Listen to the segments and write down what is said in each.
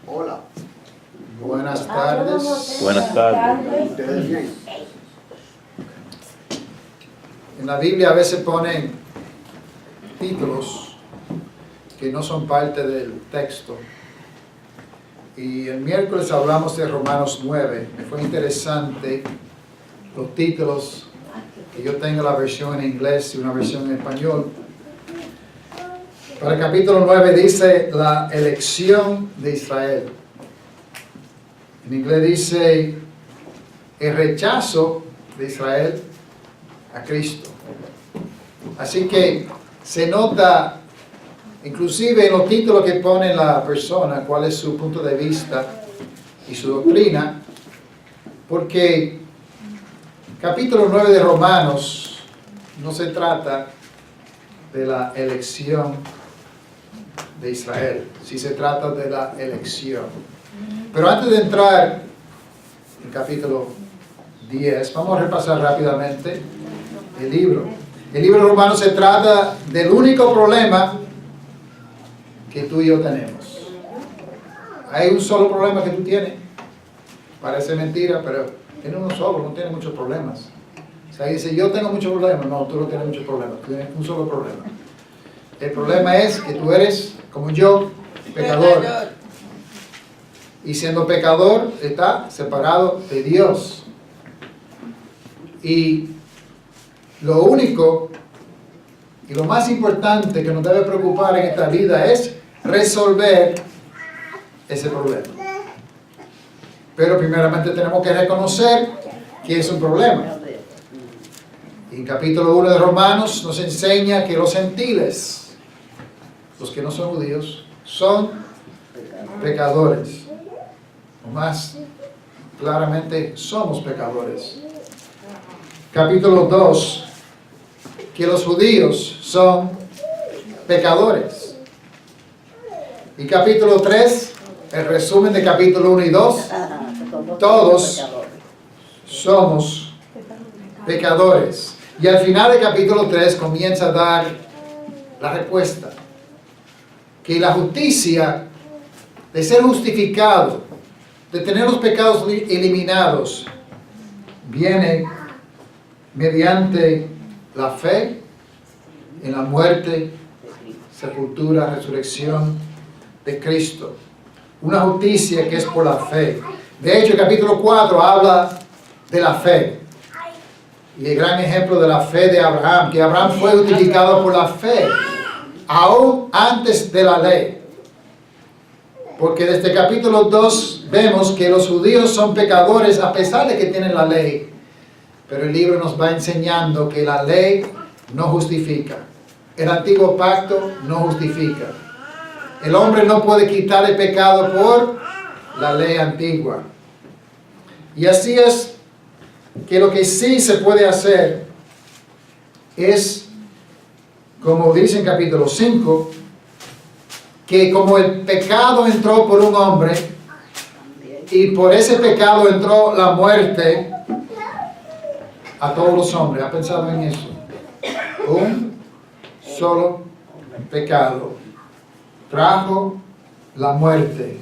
Hola. Buenas tardes. Buenas tardes. ¿Ustedes bien? En la Biblia a veces ponen títulos que no son parte del texto. Y el miércoles hablamos de Romanos 9. Me fue interesante los títulos, que yo tengo la versión en inglés y una versión en español. Para el capítulo 9 dice la elección de Israel. En inglés dice el rechazo de Israel a Cristo. Así que se nota, inclusive en los títulos que pone la persona, cuál es su punto de vista y su doctrina, porque capítulo 9 de Romanos no se trata de la elección de Israel, sí se trata de la elección. Pero antes de entrar en capítulo 10, vamos a repasar rápidamente el libro. El libro de Romanos se trata del único problema que tú y yo tenemos. Hay un solo problema que tú tienes. Parece mentira, pero tiene uno solo, no tiene muchos problemas. O sea, dice, yo tengo muchos problemas. No, tú no tienes muchos problemas, tú tienes un solo problema. El problema es que tú eres, como yo, pecador. Y siendo pecador, está separado de Dios. Y lo único y lo más importante que nos debe preocupar en esta vida es resolver ese problema. Pero primeramente tenemos que reconocer que es un problema. Y en capítulo 1 de Romanos nos enseña que los gentiles, los que no son judíos, son pecadores. O más claramente, somos pecadores. Capítulo 2, que los judíos son pecadores. Y capítulo 3, el resumen de capítulo 1 y 2, todos somos pecadores. Y al final del capítulo 3 comienza a dar la respuesta. Que la justicia de ser justificado, de tener los pecados eliminados, viene mediante la fe en la muerte, sepultura, resurrección de Cristo. Una justicia que es por la fe. De hecho, el capítulo 4 habla de la fe. Y el gran ejemplo de la fe de Abraham, que Abraham fue justificado por la fe, aún antes de la ley. Porque desde el capítulo 2 vemos que los judíos son pecadores a pesar de que tienen la ley. Pero el libro nos va enseñando que la ley no justifica. El antiguo pacto no justifica. El hombre no puede quitar el pecado por la ley antigua. Y así es que lo que sí se puede hacer es, como dice en capítulo 5, que como el pecado entró por un hombre y por ese pecado entró la muerte a todos los hombres. ¿Ha pensado en eso? Un solo pecado trajo la muerte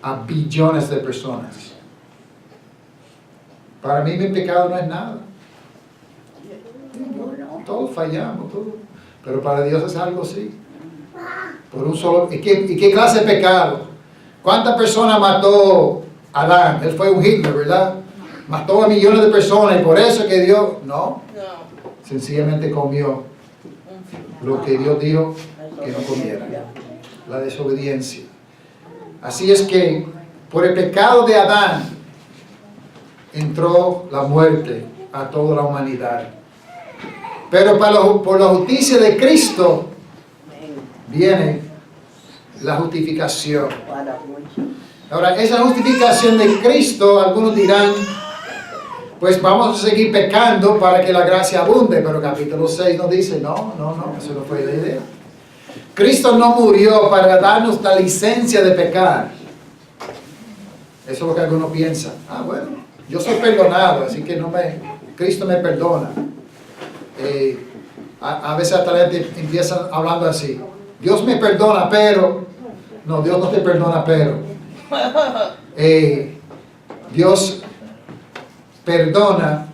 a billones de personas. Para mí mi pecado no es nada. Todos fallamos, todos. Pero para Dios es algo así. Por un solo. ¿Y qué clase de pecado? ¿Cuántas personas mató Adán? Él fue un Hitler, ¿verdad? Mató a millones de personas y por eso que Dios... No. Sencillamente comió lo que Dios dijo que no comiera. La desobediencia. Así es que por el pecado de Adán entró la muerte a toda la humanidad. Pero por la justicia de Cristo viene la justificación. Ahora, esa justificación de Cristo, algunos dirán, pues vamos a seguir pecando para que la gracia abunde. Pero capítulo 6 nos dice, no, eso no fue la idea. Cristo no murió para darnos la licencia de pecar. Eso es lo que algunos piensan. Ah, bueno, yo soy perdonado, así que Cristo me perdona. A veces hasta la gente empieza hablando así. Dios me perdona, pero... No, Dios no te perdona, pero... Dios perdona,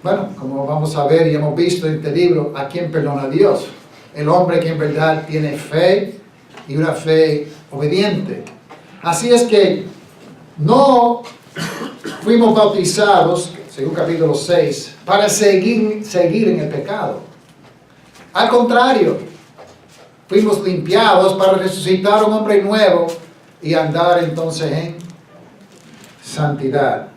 bueno, como vamos a ver y hemos visto en este libro, ¿a quién perdona Dios? El hombre que en verdad tiene fe y una fe obediente. Así es que no fuimos bautizados, según capítulo 6, para seguir en el pecado. Al contrario, fuimos limpiados para resucitar un hombre nuevo y andar entonces en santidad.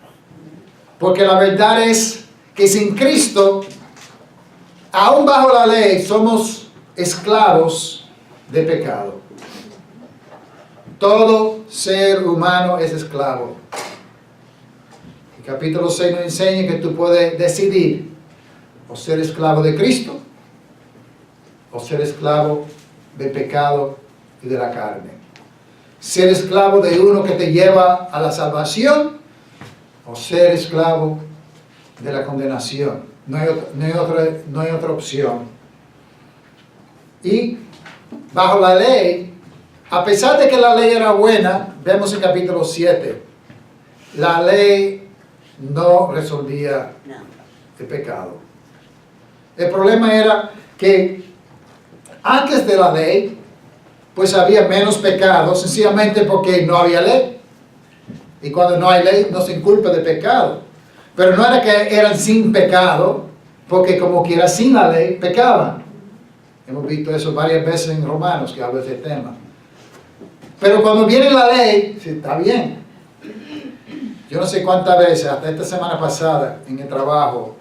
Porque la verdad es que sin Cristo, aún bajo la ley, somos esclavos de pecado. Todo ser humano es esclavo. El capítulo 6 nos enseña que tú puedes decidir o ser esclavo de Cristo o ser esclavo del pecado y de la carne. Ser esclavo de uno que te lleva a la salvación o ser esclavo de la condenación. No hay otra opción. Y bajo la ley, a pesar de que la ley era buena, vemos en capítulo 7, la ley no resolvía el pecado. El problema era que antes de la ley, pues había menos pecado, sencillamente porque no había ley. Y cuando no hay ley, no se inculpa de pecado. Pero no era que eran sin pecado, porque como quiera sin la ley, pecaban. Hemos visto eso varias veces en Romanos, que habla de ese tema. Pero cuando viene la ley, sí, está bien. Yo no sé cuántas veces, hasta esta semana pasada, en el trabajo,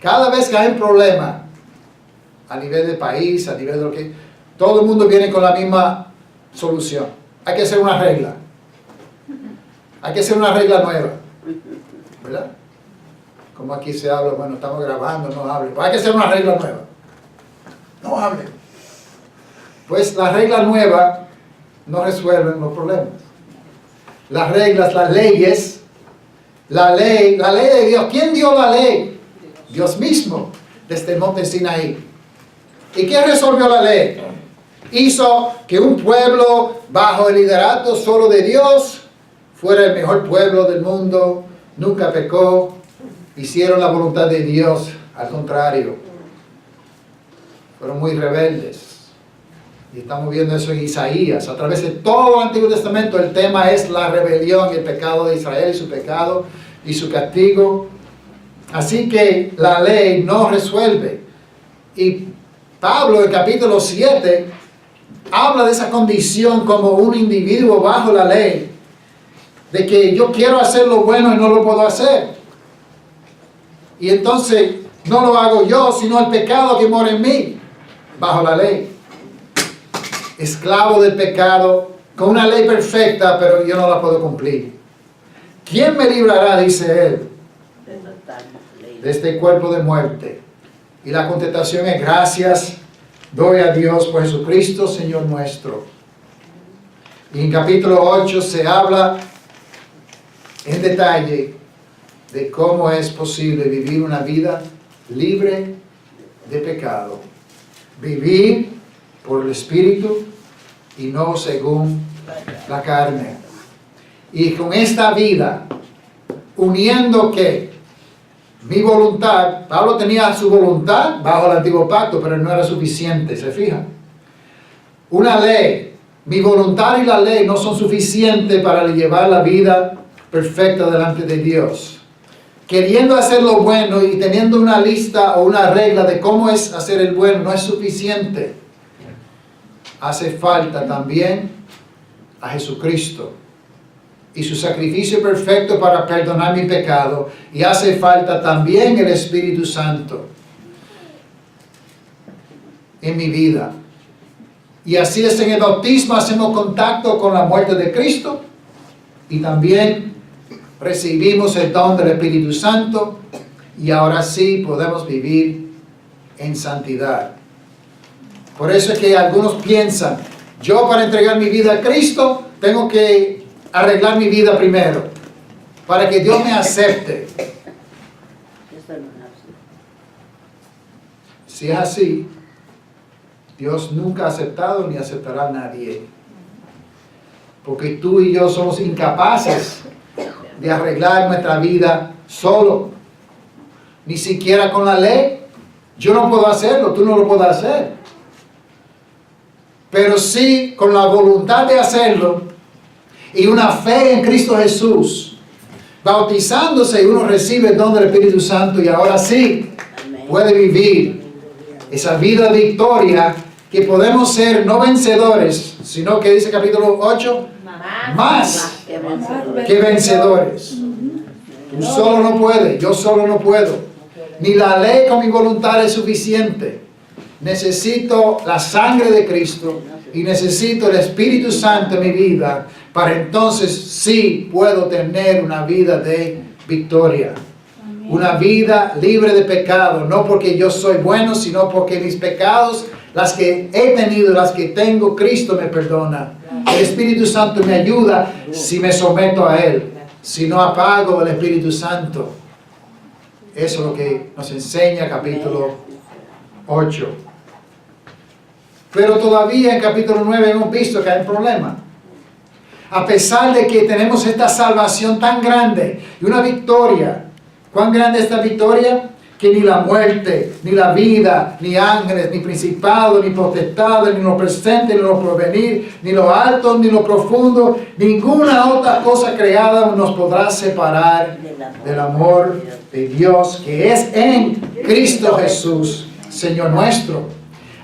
cada vez que hay un problema, a nivel del país, a nivel de lo que... Todo el mundo viene con la misma solución. Hay que hacer una regla. Hay que hacer una regla nueva. ¿Verdad? Como aquí se habla, bueno, estamos grabando, no hable. Pues hay que hacer una regla nueva. No hable. Pues la regla nueva no resuelven los problemas. Las reglas, las leyes, la ley de Dios. ¿Quién dio la ley? Dios mismo, desde el monte Sinaí. ¿Y quién resolvió la ley? Hizo que un pueblo bajo el liderato solo de Dios fuera el mejor pueblo del mundo, nunca pecó, hicieron la voluntad de Dios, al contrario, fueron muy rebeldes. Y estamos viendo eso en Isaías. A través de todo el Antiguo Testamento el tema es la rebelión y el pecado de Israel y su pecado y su castigo. Así que la ley no resuelve. Y Pablo en capítulo 7 habla de esa condición como un individuo bajo la ley, de que yo quiero hacer lo bueno y no lo puedo hacer. Y entonces no lo hago yo, sino el pecado que mora en mí, bajo la ley. Esclavo del pecado, con una ley perfecta, pero yo no la puedo cumplir. ¿Quién me librará, dice él, de este cuerpo de muerte? Y la contestación es: gracias doy a Dios por Jesucristo, Señor nuestro. Y en capítulo 8 se habla en detalle de cómo es posible vivir una vida libre de pecado. Vivir por el Espíritu y no según la carne. Y con esta vida, uniendo que mi voluntad, Pablo tenía su voluntad bajo el antiguo pacto, pero no era suficiente, ¿se fijan? Una ley, mi voluntad y la ley no son suficientes para llevar la vida perfecta delante de Dios. Queriendo hacer lo bueno y teniendo una lista o una regla de cómo es hacer el bueno no es suficiente. Hace falta también a Jesucristo y su sacrificio perfecto para perdonar mi pecado, y hace falta también el Espíritu Santo en mi vida. Y así es, en el bautismo hacemos contacto con la muerte de Cristo y también recibimos el don del Espíritu Santo, y ahora sí podemos vivir en santidad. Por eso es que algunos piensan: yo para entregar mi vida a Cristo tengo que arreglar mi vida primero para que Dios me acepte. Si es así, Dios nunca ha aceptado ni aceptará a nadie. Porque tú y yo somos incapaces de arreglar nuestra vida solo. Ni siquiera con la ley. Yo no puedo hacerlo, tú no lo puedes hacer. Pero sí con la voluntad de hacerlo y una fe en Cristo Jesús, bautizándose, y uno recibe el don del Espíritu Santo y ahora sí puede vivir esa vida de victoria que podemos ser no vencedores, sino que dice capítulo 8, más que vencedores. Tú solo no puedes, yo solo no puedo. Ni la ley con mi voluntad es suficiente. Necesito la sangre de Cristo y necesito el Espíritu Santo en mi vida para entonces sí puedo tener una vida de victoria. Una vida libre de pecado, no porque yo soy bueno, sino porque mis pecados, las que he tenido, las que tengo, Cristo me perdona. El Espíritu Santo me ayuda si me someto a Él. Si no apago el Espíritu Santo. Eso es lo que nos enseña capítulo 8. Pero todavía en capítulo 9 hemos visto que hay un problema. A pesar de que tenemos esta salvación tan grande y una victoria. ¿Cuán grande es esta victoria? Que ni la muerte, ni la vida, ni ángeles, ni principados, ni potestades, ni lo presente, ni lo porvenir, ni lo alto, ni lo profundo, ninguna otra cosa creada nos podrá separar del amor de Dios que es en Cristo Jesús, Señor nuestro.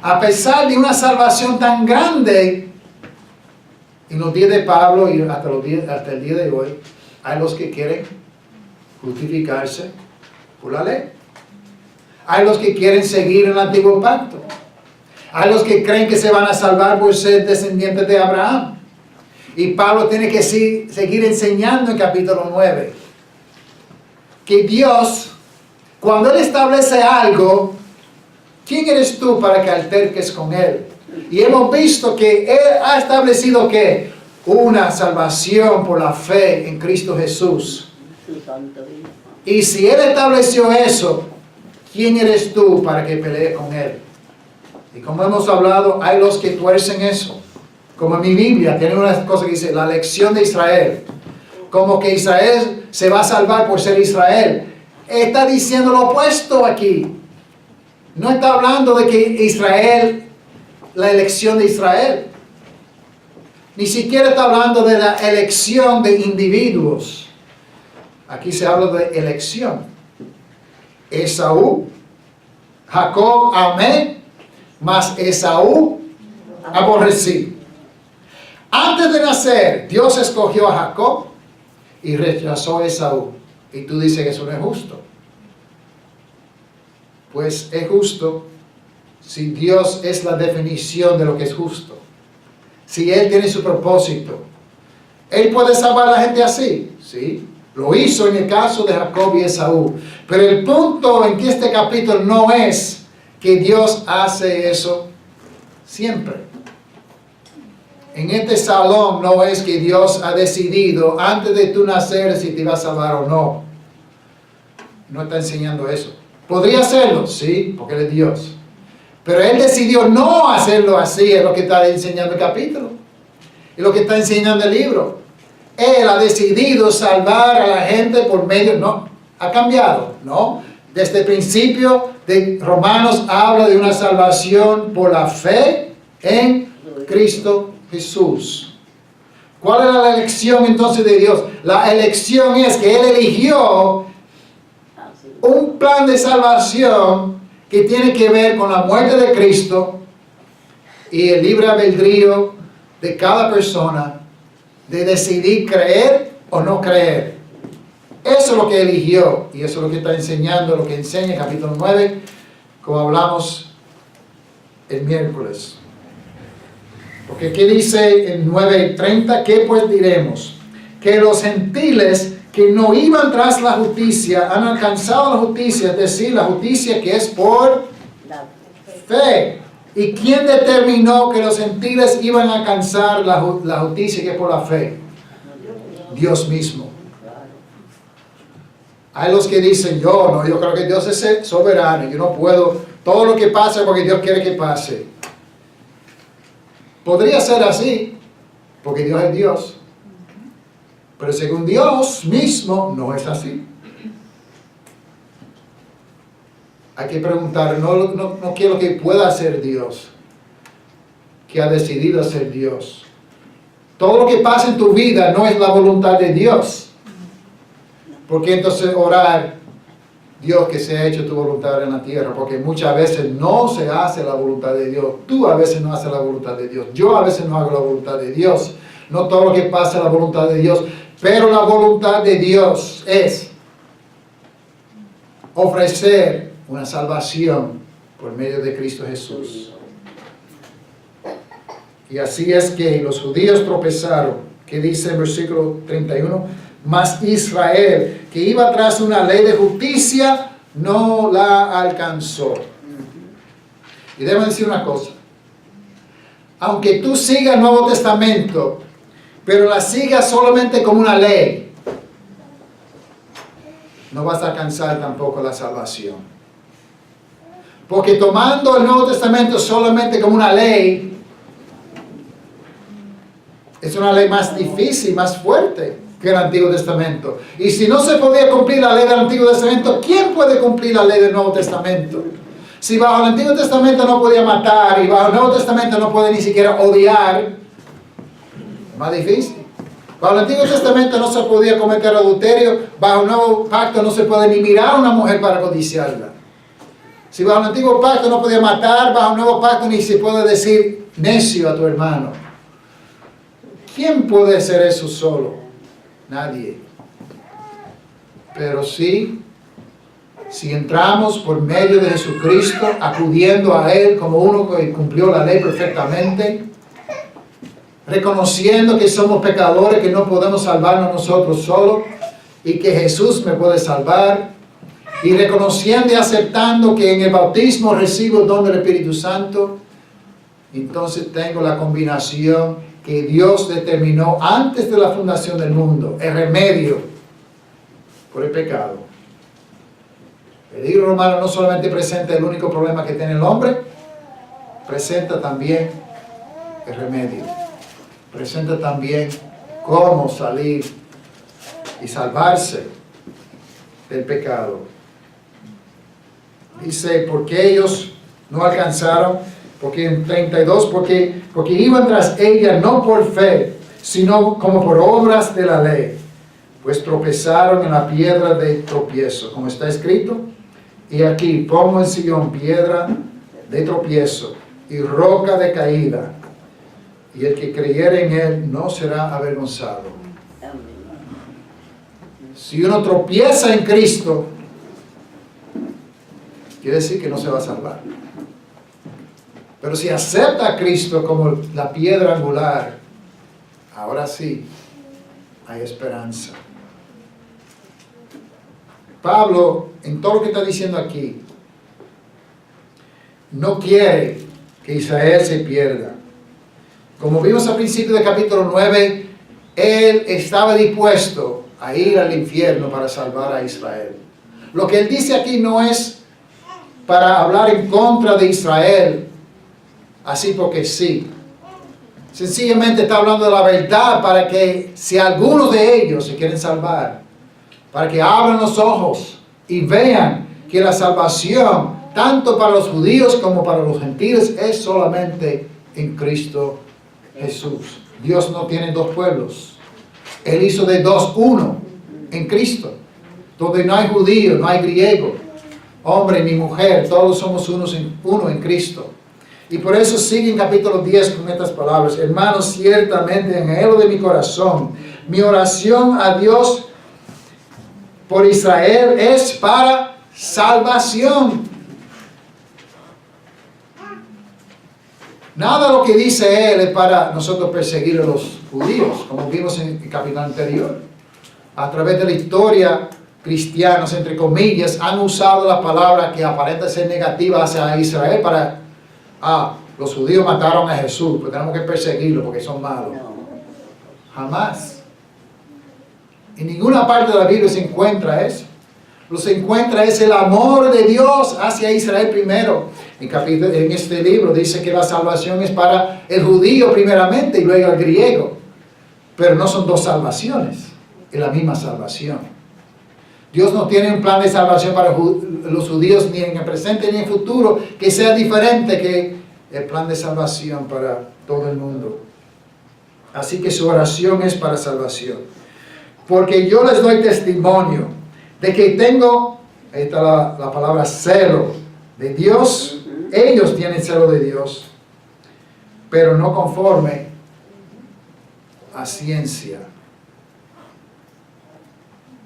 A pesar de una salvación tan grande, en los días de Pablo y hasta el día de hoy, hay los que quieren justificarse por la ley. Hay los que quieren seguir el antiguo pacto. Hay los que creen que se van a salvar por ser descendientes de Abraham. Y Pablo tiene que seguir enseñando en capítulo 9 que Dios, cuando Él establece algo, ¿quién eres tú para que alterques con Él? Y hemos visto que Él ha establecido que una salvación por la fe en Cristo Jesús. Y si Él estableció eso, ¿quién eres tú para que pelees con Él? Y como hemos hablado, hay los que tuercen eso. Como en mi Biblia, tiene una cosa que dice, la elección de Israel. Como que Israel se va a salvar por ser Israel. Está diciendo lo opuesto aquí. No está hablando de que Israel, la elección de Israel. Ni siquiera está hablando de la elección de individuos. Aquí se habla de elección. Esaú, Jacob amé, mas Esaú aborrecí. Antes de nacer, Dios escogió a Jacob y rechazó a Esaú. Y tú dices que eso no es justo. Pues es justo si Dios es la definición de lo que es justo. Si Él tiene su propósito. ¿Él puede salvar a la gente así? Sí. Lo hizo en el caso de Jacob y Esaú. Pero el punto en que este capítulo no es que Dios hace eso siempre. En este salón no es que Dios ha decidido antes de tú nacer si te va a salvar o no. No está enseñando eso. ¿Podría hacerlo? Sí, porque Él es Dios. Pero Él decidió no hacerlo así, es lo que está enseñando el capítulo. Es lo que está enseñando el libro. Él ha decidido salvar a la gente por medio, no, ha cambiado, ¿no? Desde el principio de Romanos habla de una salvación por la fe en Cristo Jesús. ¿Cuál era la elección entonces de Dios? La elección es que Él eligió un plan de salvación que tiene que ver con la muerte de Cristo y el libre albedrío de cada persona de decidir creer o no creer. Eso es lo que eligió y eso es lo que está enseñando, lo que enseña en capítulo 9, como hablamos el miércoles. Porque ¿qué dice en 9:30? ¿Qué pues diremos? Que los gentiles que no iban tras la justicia han alcanzado la justicia, es decir, la justicia que es por fe. ¿Y quién determinó que los gentiles iban a alcanzar la justicia que es por la fe? Dios mismo. Hay los que dicen, yo creo que Dios es soberano, yo no puedo, todo lo que pasa porque Dios quiere que pase. Podría ser así, porque Dios es Dios. Pero según Dios mismo, no es así. Hay que preguntar, no quiero que pueda hacer Dios, que ha decidido ser Dios. Todo lo que pasa en tu vida no es la voluntad de Dios. ¿Por qué entonces orar, Dios, que sea hecho tu voluntad en la tierra? Porque muchas veces no se hace la voluntad de Dios. Tú a veces no haces la voluntad de Dios. Yo a veces no hago la voluntad de Dios. No todo lo que pasa es la voluntad de Dios. Pero la voluntad de Dios es ofrecer una salvación por medio de Cristo Jesús. Y así es que los judíos tropezaron, que dice en versículo 31, mas Israel, que iba tras una ley de justicia, no la alcanzó. Y debo decir una cosa, aunque tú sigas el Nuevo Testamento, pero la sigas solamente como una ley, no vas a alcanzar tampoco la salvación. Porque tomando el Nuevo Testamento solamente como una ley, es una ley más difícil, más fuerte que el Antiguo Testamento. Y si no se podía cumplir la ley del Antiguo Testamento, ¿quién puede cumplir la ley del Nuevo Testamento? Si bajo el Antiguo Testamento no podía matar y bajo el Nuevo Testamento no puede ni siquiera odiar, más difícil. Bajo el Antiguo Testamento no se podía cometer adulterio, bajo el Nuevo Pacto no se puede ni mirar a una mujer para codiciarla. Si bajo el Antiguo Pacto no podía matar, bajo el Nuevo Pacto ni se puede decir necio a tu hermano. ¿Quién puede hacer eso solo? Nadie. Pero sí, si entramos por medio de Jesucristo, acudiendo a Él como uno que cumplió la ley perfectamente, reconociendo que somos pecadores, que no podemos salvarnos nosotros solos, y que Jesús me puede salvar, y reconociendo y aceptando que en el bautismo recibo el don del Espíritu Santo, entonces tengo la combinación que Dios determinó antes de la fundación del mundo, el remedio por el pecado. El libro romano no solamente presenta el único problema que tiene el hombre, presenta también el remedio. Presenta también cómo salir y salvarse del pecado. Dice, porque ellos no alcanzaron, porque en 32, porque iban tras ella no por fe, sino como por obras de la ley, pues tropezaron en la piedra de tropiezo, como está escrito, y aquí pongo en Sion piedra de tropiezo y roca de caída, y el que creyere en él no será avergonzado. Si uno tropieza en Cristo, quiere decir que no se va a salvar. Pero si acepta a Cristo como la piedra angular, ahora sí, hay esperanza. Pablo, en todo lo que está diciendo aquí, no quiere que Israel se pierda. Como vimos al principio del capítulo 9, él estaba dispuesto a ir al infierno para salvar a Israel. Lo que él dice aquí no es para hablar en contra de Israel, así porque sí. Sencillamente está hablando de la verdad para que si algunos de ellos se quieren salvar, para que abran los ojos y vean que la salvación, tanto para los judíos como para los gentiles, es solamente en Cristo Jesús. Dios no tiene dos pueblos. Él hizo de dos uno en Cristo, donde no hay judío, no hay griego, hombre ni mujer, todos somos uno en Cristo. Y por eso sigue en capítulo 10 con estas palabras: hermanos, ciertamente en el anhelo de mi corazón, mi oración a Dios por Israel es para salvación. Nada de lo que dice él es para nosotros perseguir a los judíos, como vimos en el capítulo anterior. A través de la historia, cristianos, entre comillas, han usado la palabra que aparenta ser negativa hacia Israel para, los judíos mataron a Jesús, pues tenemos que perseguirlos porque son malos. Jamás. En ninguna parte de la Biblia se encuentra eso. Lo que se encuentra es el amor de Dios hacia Israel primero. En este libro dice que la salvación es para el judío primeramente y luego el griego. Pero no son dos salvaciones, es la misma salvación. Dios no tiene un plan de salvación para los judíos ni en el presente ni en el futuro que sea diferente que el plan de salvación para todo el mundo. Así que su oración es para salvación. Porque yo les doy testimonio de que tengo, ahí está la palabra celo de Dios. Ellos tienen celo de Dios, pero no conforme a ciencia.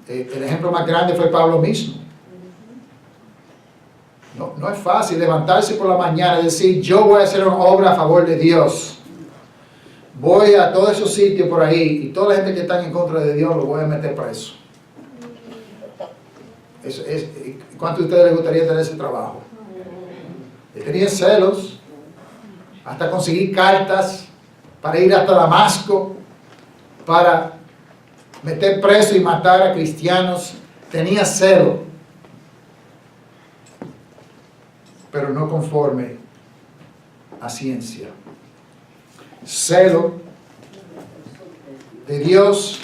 El ejemplo más grande fue Pablo mismo. No es fácil levantarse por la mañana y decir, yo voy a hacer una obra a favor de Dios. Voy a todos esos sitios por ahí y toda la gente que está en contra de Dios lo voy a meter preso. ¿Cuántos de ustedes les gustaría tener ese trabajo? Él tenía celos, hasta conseguir cartas para ir hasta Damasco, para meter preso y matar a cristianos. Tenía celo, pero no conforme a ciencia. Celo de Dios,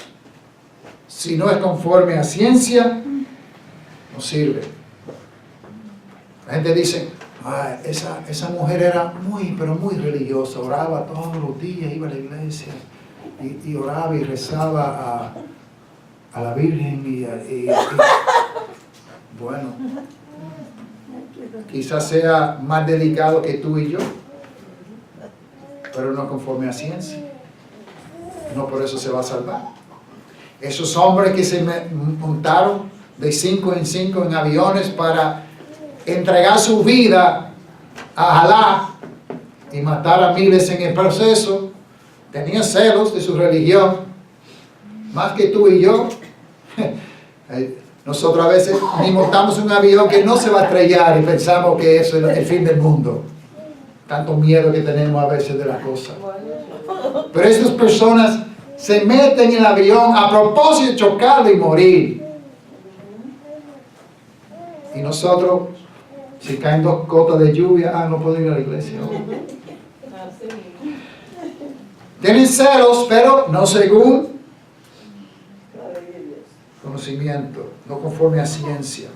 si no es conforme a ciencia, no sirve. La gente dice, esa mujer era pero muy religiosa, oraba todos los días, iba a la iglesia y oraba y rezaba a la Virgen y bueno, quizás sea más delicado que tú y yo, pero no conforme a ciencia. No por eso se va a salvar. Esos hombres que se montaron de 5 en 5 en aviones para entregar su vida a Alá y matar a miles en el proceso, tenían celos de su religión, más que tú y yo. Nosotros a veces ni montamos un avión que no se va a estrellar y pensamos que eso es el fin del mundo. Tanto miedo que tenemos a veces de la cosa. Pero estas personas se meten en el avión a propósito de chocarlo y morir. Y nosotros, si caen 2 gotas de lluvia, no puedo ir a la iglesia. Tienen celos, pero no según conocimiento, no conforme a ciencia.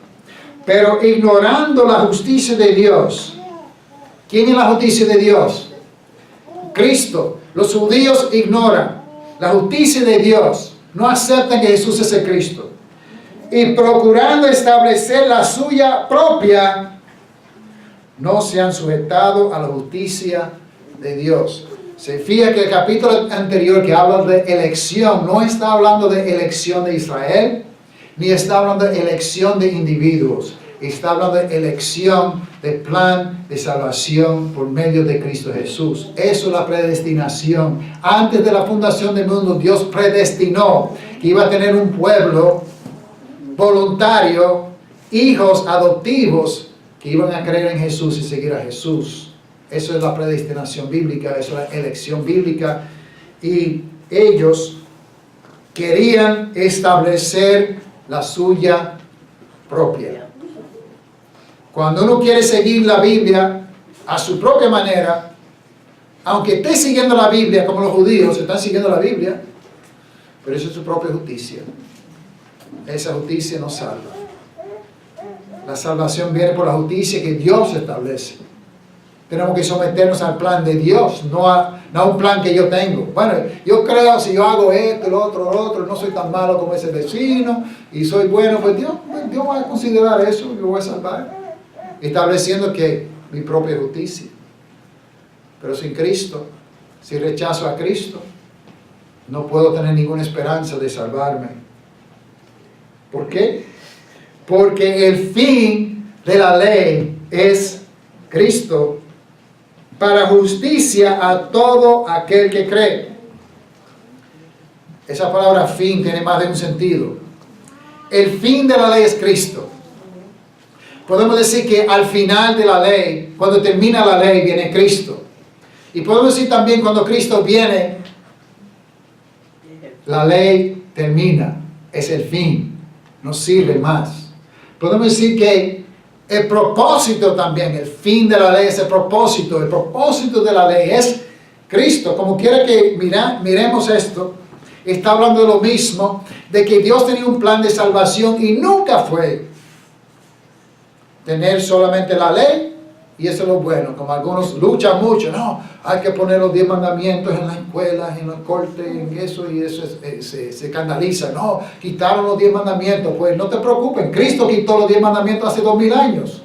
Pero ignorando la justicia de Dios. ¿Quién es la justicia de Dios? Cristo. Los judíos ignoran la justicia de Dios. No aceptan que Jesús es el Cristo. Y procurando establecer la suya propia, no se han sujetado a la justicia de Dios. Se fija que el capítulo anterior que habla de elección, no está hablando de elección de Israel, ni está hablando de elección de individuos. Está hablando de elección de plan de salvación por medio de Cristo Jesús. Eso es la predestinación. Antes de la fundación del mundo, Dios predestinó que iba a tener un pueblo voluntario, hijos adoptivos que iban a creer en Jesús y seguir a Jesús. Eso es la predestinación bíblica, eso es la elección bíblica. Y ellos querían establecer la suya propia. Cuando uno quiere seguir la Biblia a su propia manera, aunque esté siguiendo la Biblia como los judíos están siguiendo la Biblia, pero eso es su propia justicia. Esa justicia no salva. La salvación viene por la justicia que Dios establece. Tenemos que someternos al plan de Dios, no a un plan que yo tengo. Bueno, yo creo si yo hago esto, lo otro, no soy tan malo como ese vecino y soy bueno, pues Dios va a considerar eso y me voy a salvar. Estableciendo que mi propia justicia. Pero sin Cristo, si rechazo a Cristo, no puedo tener ninguna esperanza de salvarme. ¿Por qué? Porque el fin de la ley es Cristo para justicia a todo aquel que cree. Esa palabra fin tiene más de un sentido. El fin de la ley es Cristo. Podemos decir que al final de la ley, cuando termina la ley, viene Cristo. Y podemos decir también cuando Cristo viene, la ley termina, es el fin, no sirve más. Podemos decir que El propósito también, el fin de la ley es el propósito. El propósito de la ley es Cristo. Como quiera que miremos esto, está hablando de lo mismo, de que Dios tenía un plan de salvación y nunca fue tener solamente la ley y eso es lo bueno. Como algunos luchan mucho, no, hay que poner los 10 mandamientos en las escuelas, en los cortes, en eso, y eso se escandaliza. No, quitaron los 10 mandamientos. Pues no te preocupes, Cristo quitó los 10 mandamientos hace 2000 años.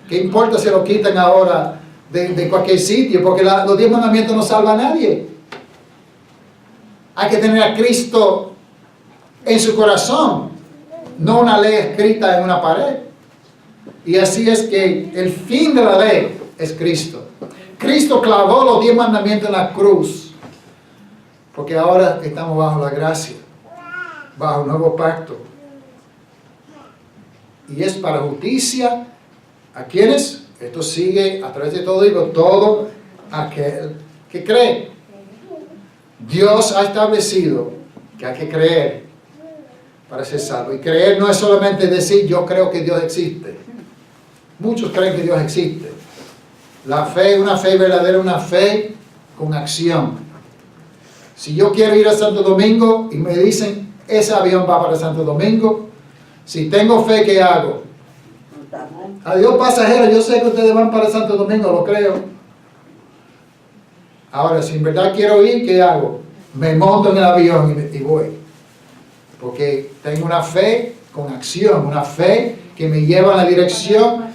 ¿Qué importa si lo quitan ahora de cualquier sitio? Porque los 10 mandamientos no salvan a nadie. Hay que tener a Cristo en su corazón, no una ley escrita en una pared. Y así es que el fin de la ley es Cristo. Cristo clavó los 10 mandamientos en la cruz, porque ahora estamos bajo la gracia, bajo un nuevo pacto. Y es para justicia a quienes, esto sigue a través de todo aquel que cree. Dios ha establecido que hay que creer para ser salvo. Y creer no es solamente decir yo creo que Dios existe. Muchos creen que Dios existe. La fe, una fe verdadera, una fe con acción. Si yo quiero ir a Santo Domingo y me dicen ese avión va para Santo Domingo, si tengo fe, ¿qué hago? Adiós pasajeros, yo sé que ustedes van para Santo Domingo, lo creo. Ahora, si en verdad quiero ir, ¿qué hago? Me monto en el avión y voy. Porque tengo una fe con acción, una fe que me lleva en la dirección,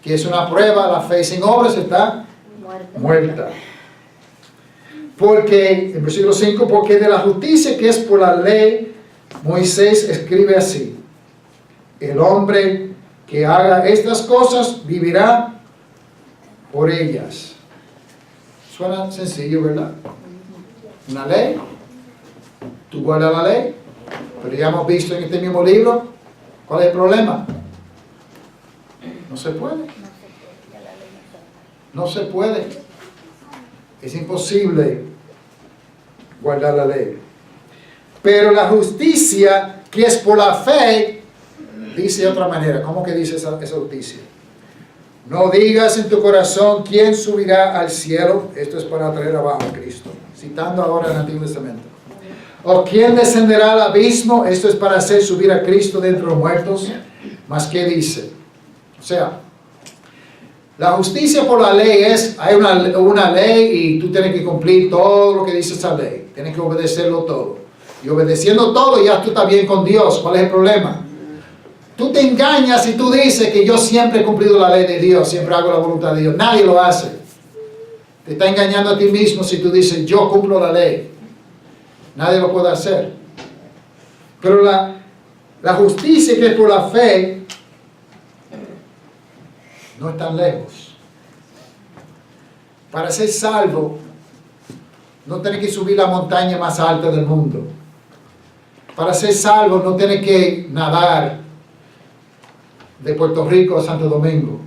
que es una prueba. La fe sin obras está muerta. Porque, en versículo 5, porque de la justicia que es por la ley, Moisés escribe así: el hombre que haga estas cosas vivirá por ellas. Suena sencillo, ¿verdad? Una ley, tú guardas la ley, pero ya hemos visto en este mismo libro, ¿cuál es el problema? No se puede. No se puede. Es imposible guardar la ley. Pero la justicia que es por la fe, dice de otra manera. ¿Cómo que dice esa justicia? No digas en tu corazón quién subirá al cielo. Esto es para traer abajo a Cristo. Citando ahora el Antiguo Testamento. O quién descenderá al abismo. Esto es para hacer subir a Cristo de entre los muertos. Mas ¿qué dice? O sea, la justicia por la ley es, hay una ley y tú tienes que cumplir todo lo que dice esa ley. Tienes que obedecerlo todo. Y obedeciendo todo ya tú estás bien con Dios. ¿Cuál es el problema? Tú te engañas si tú dices que yo siempre he cumplido la ley de Dios, siempre hago la voluntad de Dios. Nadie lo hace. Te está engañando a ti mismo si tú dices yo cumplo la ley. Nadie lo puede hacer. Pero la justicia que es por la fe no es tan lejos. Para ser salvo, no tienes que subir la montaña más alta del mundo. Para ser salvo, no tienes que nadar de Puerto Rico a Santo Domingo.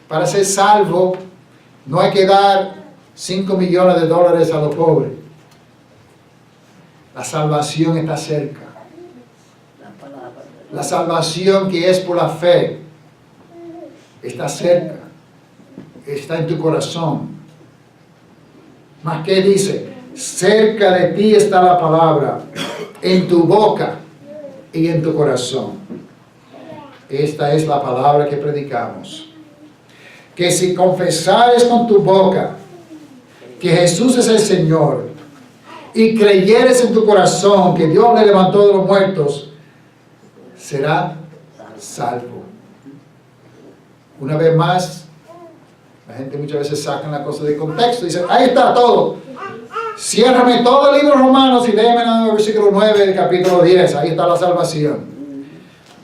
Para ser salvo, no hay que dar $5 millones a los pobres. La salvación está cerca. La salvación que es por la fe está cerca. Está en tu corazón. ¿Más qué dice? Cerca de ti está la palabra, en tu boca y en tu corazón. Esta es la palabra que predicamos. Que si confesares con tu boca que Jesús es el Señor y creyeres en tu corazón que Dios le levantó de los muertos, será salvo. Una vez más, la gente muchas veces saca la cosa de contexto y dice, ahí está todo. Ciérrame todo el libro de Romanos y léeme el versículo 9 del capítulo 10. Ahí está la salvación.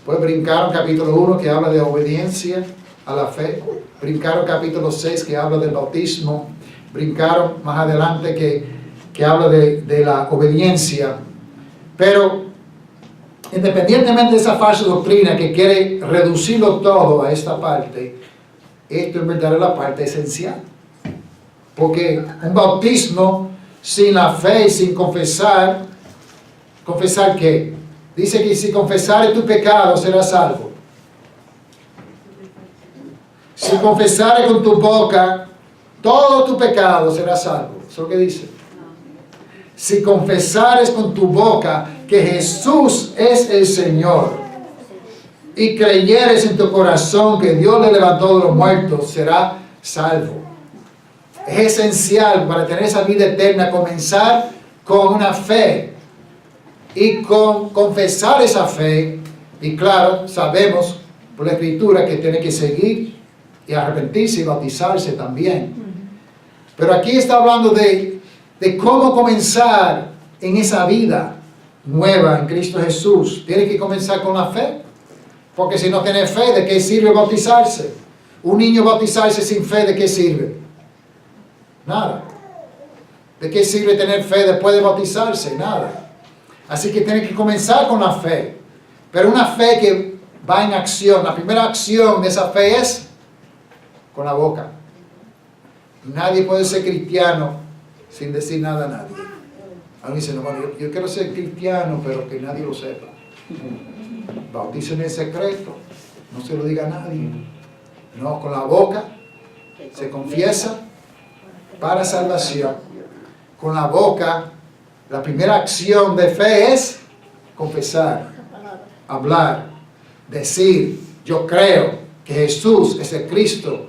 Pues brincaron capítulo 1 que habla de obediencia a la fe. Brincaron capítulo 6 que habla del bautismo. Brincaron más adelante que habla de la obediencia. Pero independientemente de esa falsa doctrina que quiere reducirlo todo a esta parte, esto en verdad es la parte esencial. Porque un bautismo sin la fe y sin confesar, ¿confesar qué? Dice que si confesares tu pecado serás salvo. Si confesares con tu boca todo tu pecado, serás salvo. Eso es lo que dice. Si confesares con tu boca que Jesús es el Señor y creyeres en tu corazón que Dios le levantó de los muertos, serás salvo. Es esencial para tener esa vida eterna comenzar con una fe y con confesar esa fe. Y claro, sabemos por la Escritura que tiene que seguir y arrepentirse y bautizarse también. Pero aquí está hablando de cómo comenzar en esa vida nueva en Cristo Jesús. Tiene que comenzar con la fe. Porque si no tiene fe, ¿de qué sirve bautizarse? Un niño bautizarse sin fe, ¿de qué sirve? Nada. ¿De qué sirve tener fe después de bautizarse? Nada. Así que tiene que comenzar con la fe. Pero una fe que va en acción. La primera acción de esa fe es con la boca. Nadie puede ser cristiano sin decir nada a nadie. Alguien dice, no, bueno, yo quiero ser cristiano, pero que nadie lo sepa. Bautícenme en secreto. No se lo diga a nadie. No, con la boca se confiesa para salvación. Con la boca, la primera acción de fe es confesar, hablar, decir, yo creo que Jesús es el Cristo,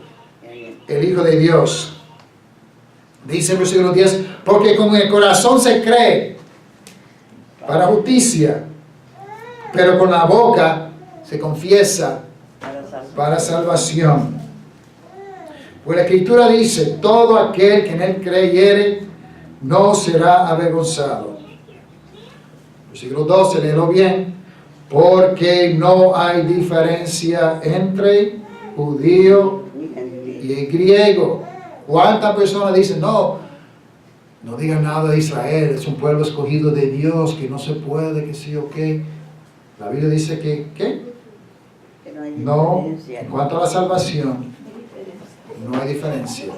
el Hijo de Dios. Dice el versículo 10, porque con el corazón se cree para justicia, pero con la boca se confiesa para salvación. Pues la Escritura dice, todo aquel que en él creyere no será avergonzado. Versículo 12, léelo bien. Porque no hay diferencia entre judío y griego. ¿Cuántas personas dicen, no digan nada de Israel, es un pueblo escogido de Dios, que no se puede, que sí o qué? La Biblia dice que, ¿qué? No, en cuanto a la salvación, no hay diferencia.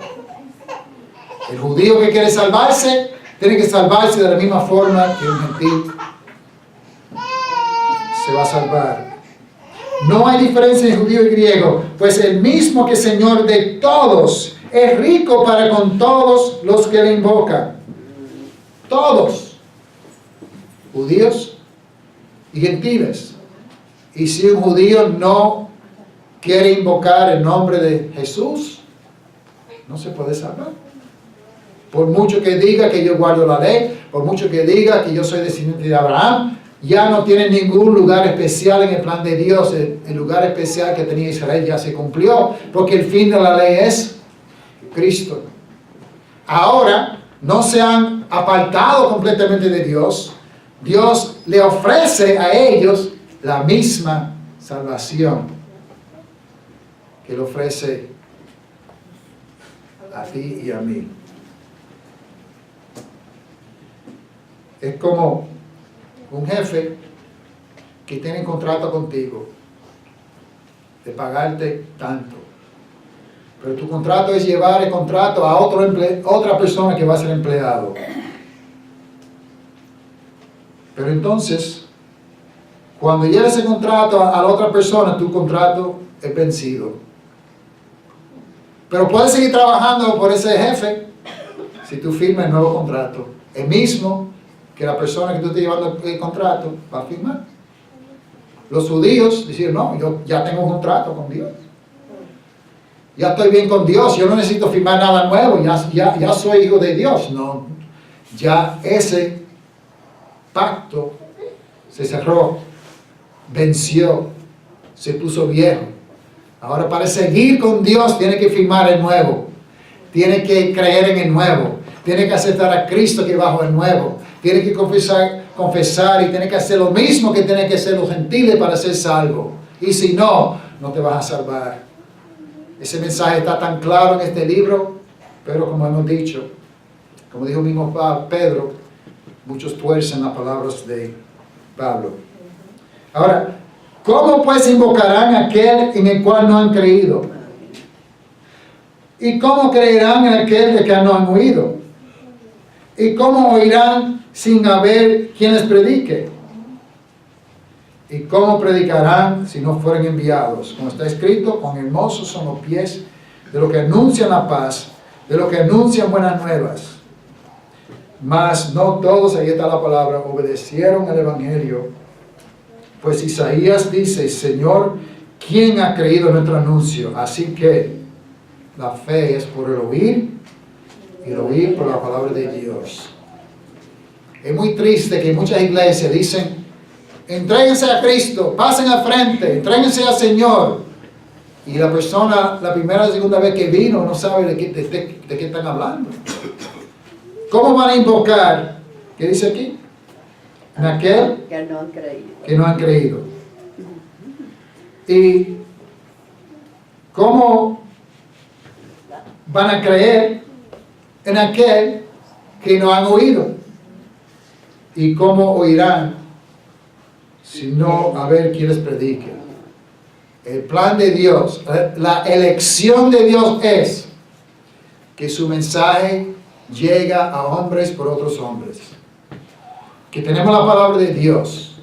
El judío que quiere salvarse, tiene que salvarse de la misma forma que un gentil se va a salvar. No hay diferencia entre judío y griego, pues el mismo que es Señor de todos es rico para con todos los que le invocan. Todos, judíos y gentiles. Y si un judío no quiere invocar el nombre de Jesús, no se puede salvar. Por mucho que diga que yo guardo la ley, por mucho que diga que yo soy descendiente de Abraham, ya no tiene ningún lugar especial en el plan de Dios. El lugar especial que tenía Israel ya se cumplió, porque el fin de la ley es Cristo. Ahora, no se han apartado completamente de Dios. Dios le ofrece a ellos la misma salvación que le ofrece a ti y a mí. Es como un jefe que tiene un contrato contigo de pagarte tanto, pero tu contrato es llevar el contrato a otra persona que va a ser empleado. Pero entonces, cuando lleves el contrato a la otra persona, tu contrato es vencido. Pero puedes seguir trabajando por ese jefe si tú firmas el nuevo contrato, el mismo que la persona que tú estás llevando el contrato va a firmar. Los judíos decían, no, yo ya tengo un contrato con Dios. Ya estoy bien con Dios, yo no necesito firmar nada nuevo, ya soy hijo de Dios. No, ya ese pacto se cerró, venció, se puso viejo. Ahora para seguir con Dios tiene que firmar el nuevo, tiene que creer en el nuevo, tiene que aceptar a Cristo que bajo el nuevo, tiene que confesar y tiene que hacer lo mismo que tienen que hacer los gentiles para ser salvo. Y si no, no te vas a salvar. Ese mensaje está tan claro en este libro, pero como hemos dicho, como dijo mismo Pedro, muchos tuercen las palabras de Pablo. Ahora, ¿cómo pues invocarán a aquel en el cual no han creído? ¿Y cómo creerán en aquel de que no han oído? ¿Y cómo oirán sin haber quien les predique? ¿Y cómo predicarán si no fueren enviados? Como está escrito, cuán hermosos son los pies de los que anuncian la paz, de los que anuncian buenas nuevas. Mas no todos, ahí está la palabra, obedecieron al Evangelio. Pues Isaías dice, Señor, ¿quién ha creído en nuestro anuncio? Así que la fe es por el oír y el oír por la palabra de Dios. Es muy triste que muchas iglesias dicen, entréguense a Cristo, pasen al frente, entréguense al Señor. Y la persona, la primera o segunda vez que vino, no sabe de qué están hablando. ¿Cómo van a invocar? ¿Qué dice aquí? En aquel que no han creído. ¿Y cómo van a creer en aquel que no han oído? ¿Y cómo oirán si no a ver quién les predique? El plan de Dios, la elección de Dios es que su mensaje llega a hombres por otros hombres. Que tenemos la palabra de Dios,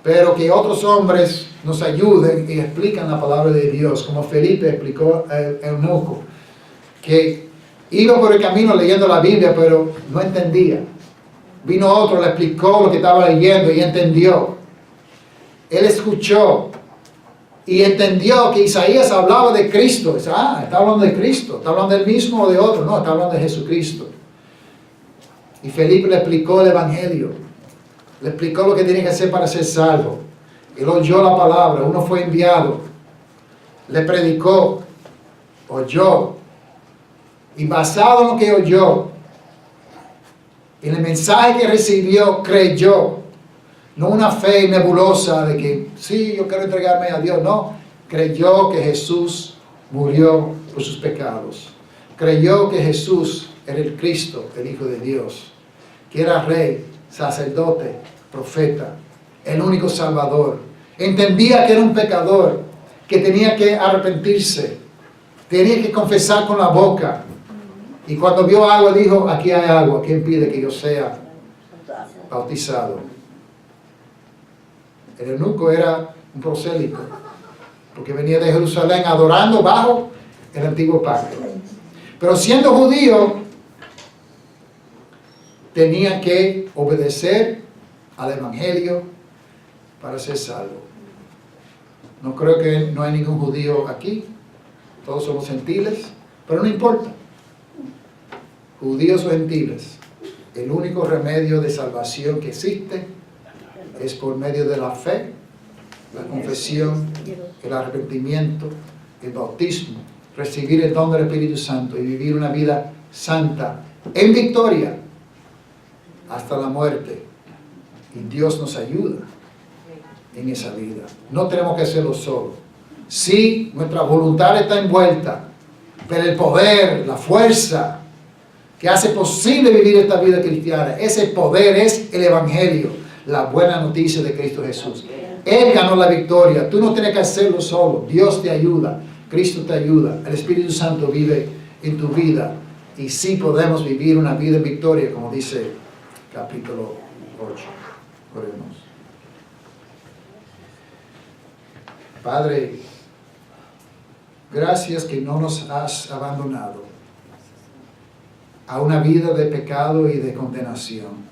pero que otros hombres nos ayuden y explican la palabra de Dios, como Felipe explicó el eunuco, que iba por el camino leyendo la Biblia, pero no entendía. Vino otro, le explicó lo que estaba leyendo y entendió. Él escuchó y entendió que Isaías hablaba de Cristo. Dice, está hablando de Cristo. ¿Está hablando del mismo o de otro? No, está hablando de Jesucristo. Y Felipe le explicó el Evangelio. Le explicó lo que tiene que hacer para ser salvo. Él oyó la palabra. Uno fue enviado. Le predicó. Oyó. Y basado en lo que oyó, en el mensaje que recibió, creyó. No una fe nebulosa de que, sí, yo quiero entregarme a Dios. No, creyó que Jesús murió por sus pecados. Creyó que Jesús era el Cristo, el Hijo de Dios. Que era rey, sacerdote, profeta, el único salvador. Entendía que era un pecador, que tenía que arrepentirse. Tenía que confesar con la boca. Y cuando vio agua dijo, aquí hay agua, ¿quién pide que yo sea bautizado? El eunuco era un prosélito, porque venía de Jerusalén adorando bajo el antiguo pacto. Pero siendo judío, tenía que obedecer al Evangelio para ser salvo. No creo que no hay ningún judío aquí, todos somos gentiles, pero no importa. Judíos o gentiles, el único remedio de salvación que existe es por medio de la fe, la confesión, el arrepentimiento, el bautismo, recibir el don del Espíritu Santo y vivir una vida santa, en victoria, hasta la muerte. Y Dios nos ayuda en esa vida. No tenemos que hacerlo solo. Sí, nuestra voluntad está envuelta, pero el poder, la fuerza que hace posible vivir esta vida cristiana, ese poder es el Evangelio, la buena noticia de Cristo Jesús. Él ganó la victoria. Tú no tienes que hacerlo solo. Dios te ayuda, Cristo te ayuda, el Espíritu Santo vive en tu vida. Y sí podemos vivir una vida en victoria, como dice capítulo 8. Oremos. Padre, gracias que no nos has abandonado a una vida de pecado y de condenación.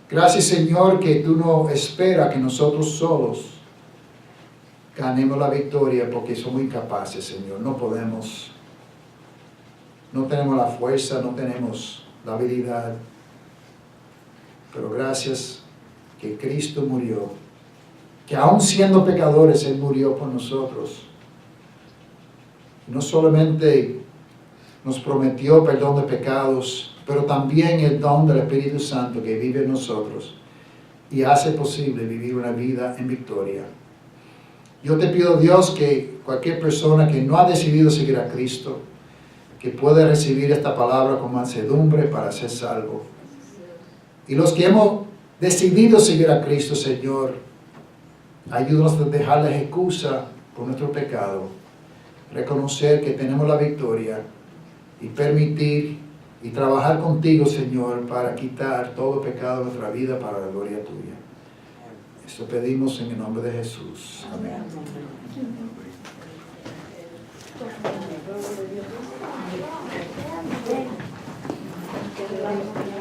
Gracias, Señor, que tú no esperas que nosotros solos ganemos la victoria, porque somos incapaces, Señor. No podemos, no tenemos la fuerza, no tenemos la habilidad. Pero gracias que Cristo murió, que aun siendo pecadores, Él murió por nosotros. No solamente nos prometió perdón de pecados, pero también el don del Espíritu Santo que vive en nosotros y hace posible vivir una vida en victoria. Yo te pido, Dios, que cualquier persona que no ha decidido seguir a Cristo, que pueda recibir esta palabra con mansedumbre para ser salvo. Y los que hemos decidido seguir a Cristo, Señor, ayúdanos a dejar la excusa por nuestro pecado, reconocer que tenemos la victoria y permitir y trabajar contigo, Señor, para quitar todo pecado de nuestra vida para la gloria tuya. Eso pedimos en el nombre de Jesús. Amén. Amén.